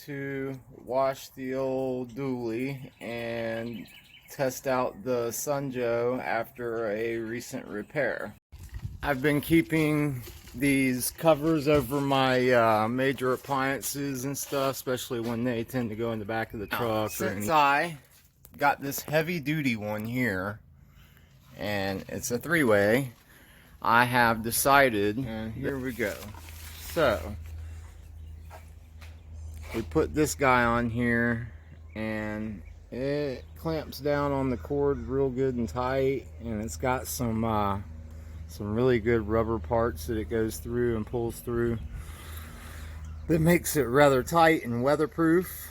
to wash the old dually and test out the Sunjoe after a recent repair. I've been keeping these covers over my major appliances and stuff, especially when they tend to go in the back of the truck. Since I got this heavy duty one here, and it's a three-way, I have decided, and here we go. So we put this guy on here and it clamps down on the cord real good and tight, and it's got some really good rubber parts that it goes through and pulls through that makes it rather tight and weatherproof,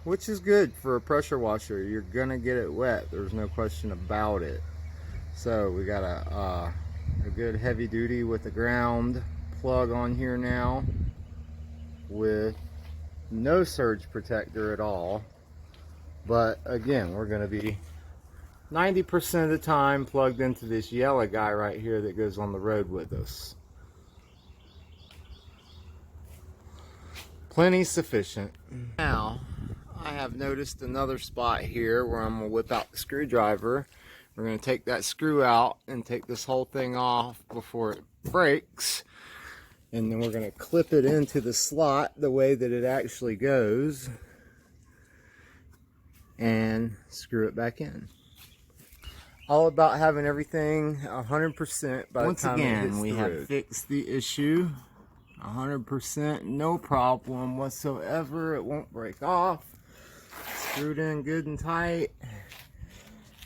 which is good for a pressure washer. You're gonna get it wet, there's no question about it. So we got a good heavy duty with a ground plug on here now with no surge protector at all, but again, we're going to be 90% of the time plugged into this yellow guy right here that goes on the road with us. Plenty sufficient. Now I have noticed another spot here where I'm going to whip out the screwdriver. We're going to take that screw out and take this whole thing off before it breaks. And then we're going to clip it into the slot the way that it actually goes. And screw it back in. All about having everything 100% by the time it hits the road. Once again, we have fixed the issue. 100%, no problem whatsoever. It won't break off. Screwed in good and tight.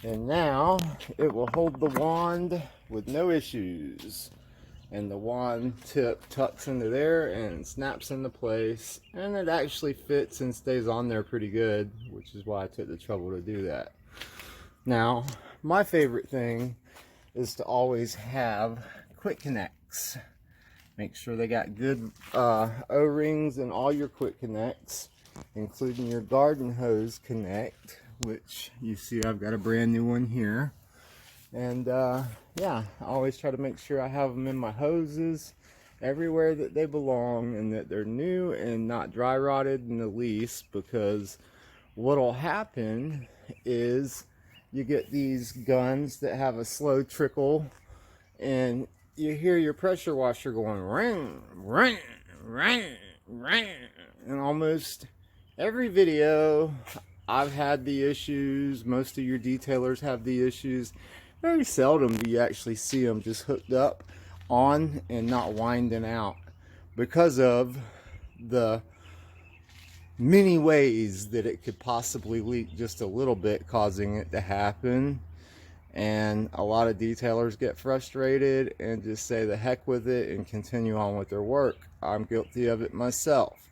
And now it will hold the wand with no issues. And the wand tip tucks into there and snaps into place. And it actually fits and stays on there pretty good, which is why I took the trouble to do that. Now, my favorite thing is to always have quick connects. Make sure they got good O-rings in all your quick connects, including your garden hose connect, which you see I've got a brand new one here. And yeah, I always try to make sure I have them in my hoses everywhere that they belong, and that they're new and not dry rotted in the least, because what'll happen is you get these guns that have a slow trickle and you hear your pressure washer going ring, ring, ring, ring. And almost every video I've had the issues. Most of your detailers have the issues. Very seldom do you actually see them just hooked up on and not winding out, because of the many ways that it could possibly leak just a little bit, causing it to happen. And a lot of detailers get frustrated and just say the heck with it and continue on with their work. I'm guilty of it myself.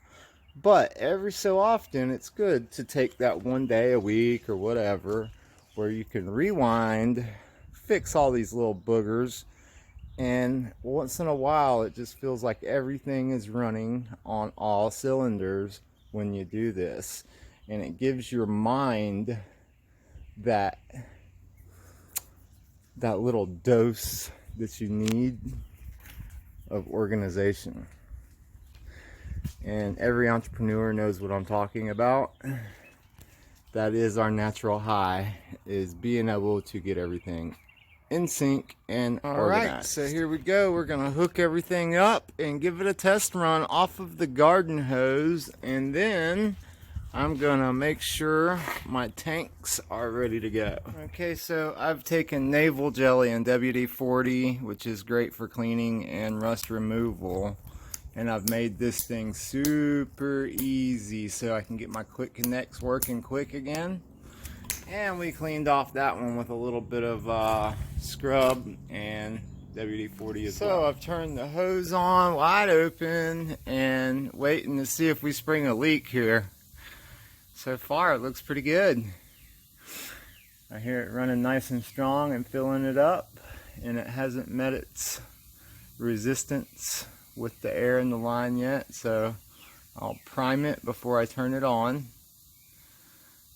But every so often it's good to take that one day a week or whatever where you can rewind, fix all these little boogers, and once in a while it just feels like everything is running on all cylinders when you do this. And it gives your mind that little dose that you need of organization. And every entrepreneur knows what I'm talking about. That is our natural high, is being able to get everything in sync and organized. Alright, so here we go. We're going to hook everything up and give it a test run off of the garden hose, and then I'm going to make sure my tanks are ready to go. Okay, so I've taken Naval Jelly and WD-40, which is great for cleaning and rust removal. And I've made this thing super easy so I can get my quick connects working quick again. And we cleaned off that one with a little bit of scrub and WD-40 as well. So I've turned the hose on wide open and waiting to see if we spring a leak here. So far it looks pretty good. I hear it running nice and strong and filling it up, and it hasn't met its resistance with the air in the line yet, so I'll prime it before I turn it on,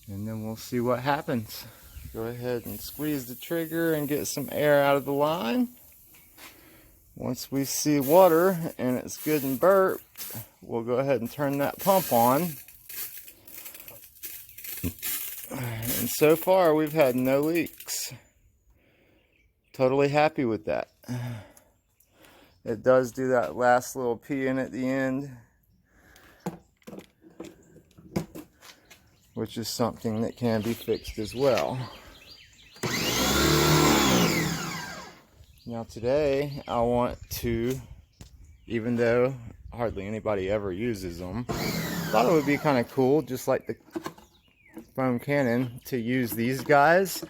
and then we'll see what happens. Go ahead and squeeze the trigger and get some air out of the line. Once we see water and it's good and burped, we'll go ahead and turn that pump on. And so far we've had no leaks. Totally happy with that. It does do that last little pee in at the end, which is something that can be fixed as well. Now today I want to, even though hardly anybody ever uses them, thought it would be kind of cool, just like the foam cannon, to use these guys.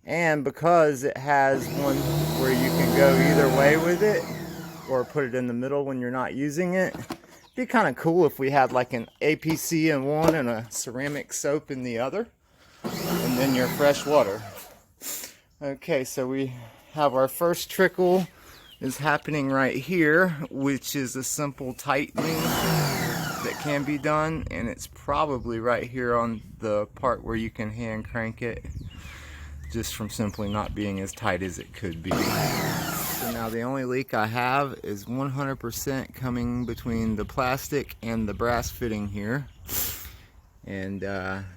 And because it has one where you can go either way with it, or put it in the middle when you're not using it, it'd be kind of cool if we had like an APC in one and a ceramic soap in the other, and then your fresh water. Okay, so we have our first trickle is happening right here, which is a simple tightening that can be done, and it's probably right here on the part where you can hand crank it, just from simply not being as tight as it could be. So now the only leak I have is 100% coming between the plastic and the brass fitting here. And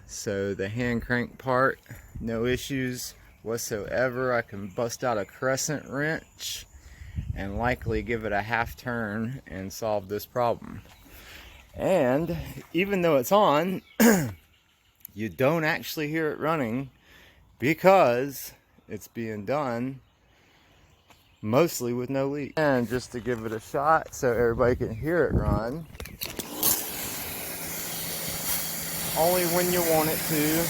so the hand crank part, no issues whatsoever. I can bust out a crescent wrench and likely give it a half turn and solve this problem. And even though it's on, you don't actually hear it running because it's being done mostly with no leak. And just to give it a shot so everybody can hear it run, only when you want it to.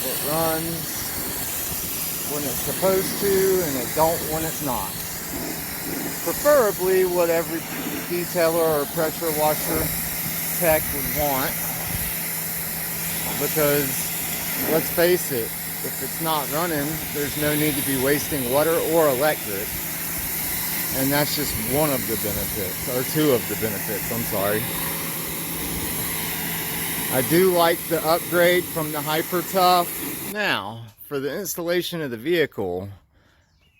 It runs when it's supposed to, and it don't when it's not. Preferably what every detailer or pressure washer tech would want, because let's face it, if it's not running, there's no need to be wasting water or electric. And that's just one of the benefits, or two of the benefits, I'm sorry. I do like the upgrade from the Hyper Tough. Now, for the installation of the vehicle,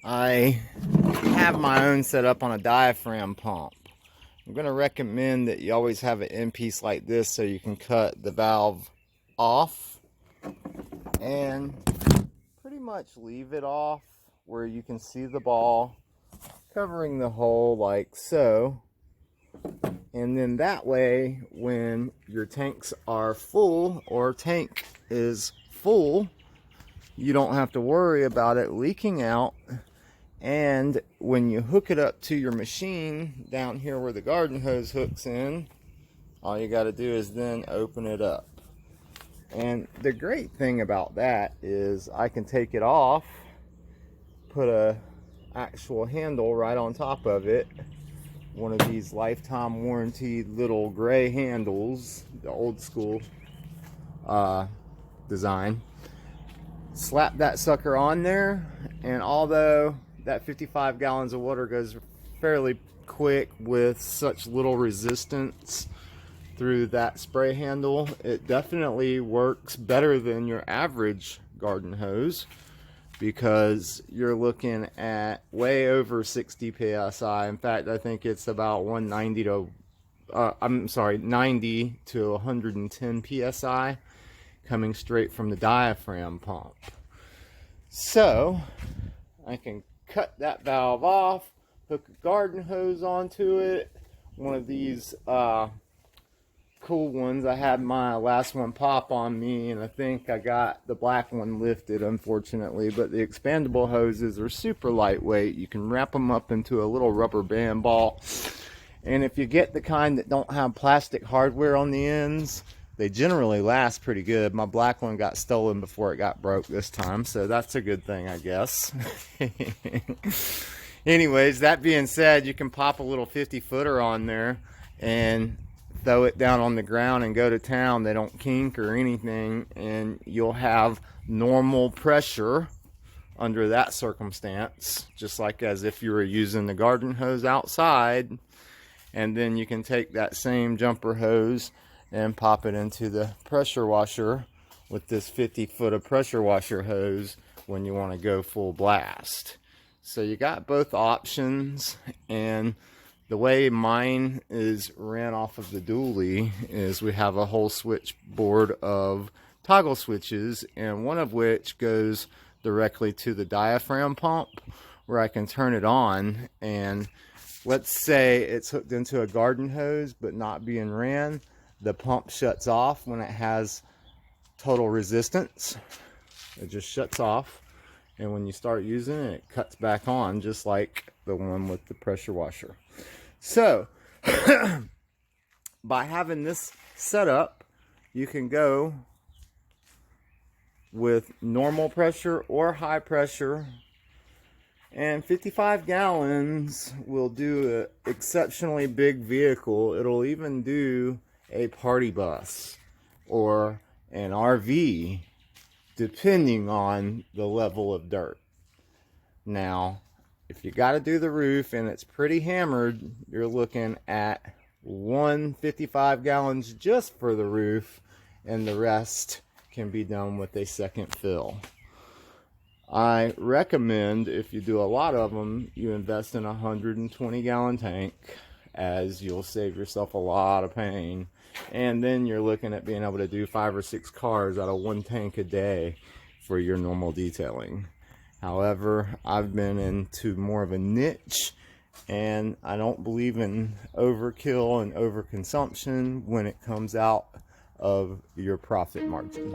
I have my own set up on a diaphragm pump. I'm going to recommend that you always have an end piece like this so you can cut the valve off and pretty much leave it off where you can see the ball covering the hole like so. And then that way, when your tanks are full or tank is full, you don't have to worry about it leaking out. And when you hook it up to your machine down here where the garden hose hooks in, all you got to do is then open it up. And the great thing about that is I can take it off, put a actual handle right on top of it, one of these lifetime warranty little gray handles, the old school design. Slap that sucker on there, and although that 55 gallons of water goes fairly quick with such little resistance through that spray handle, it definitely works better than your average garden hose, because you're looking at way over 60 psi. In fact, I think it's about 90 to 110 psi coming straight from the diaphragm pump. So I can cut that valve off, hook a garden hose onto it, one of these cool ones. I had my last one pop on me, and I think I got the black one lifted, unfortunately, but the expandable hoses are super lightweight. You can wrap them up into a little rubber band ball, and if you get the kind that don't have plastic hardware on the ends, they generally last pretty good. My black one got stolen before it got broke this time, so that's a good thing, I guess. Anyways, that being said, you can pop a little 50-footer on there and throw it down on the ground and go to town. They don't kink or anything, and you'll have normal pressure under that circumstance, just like as if you were using the garden hose outside. And then you can take that same jumper hose and pop it into the pressure washer with this 50-foot of pressure washer hose when you want to go full blast. So you got both options, and The way mine is ran off of the dually is we have a whole switchboard of toggle switches, and one of which goes directly to the diaphragm pump where I can turn it on. And let's say it's hooked into a garden hose but not being ran, the pump shuts off when it has total resistance. It just shuts off, and when you start using it, it cuts back on, just like the one with the pressure washer. So by having this set up, you can go with normal pressure or high pressure, and 55 gallons will do an exceptionally big vehicle. It'll even do a party bus or an RV, depending on the level of dirt. Now, if you got to do the roof and it's pretty hammered, you're looking at 155 gallons just for the roof, and the rest can be done with a second fill. I recommend, if you do a lot of them, you invest in a 120 gallon tank, as you'll save yourself a lot of pain. And then you're looking at being able to do 5 or 6 cars out of one tank a day for your normal detailing. However, I've been into more of a niche, and I don't believe in overkill and overconsumption when it comes out of your profit margin.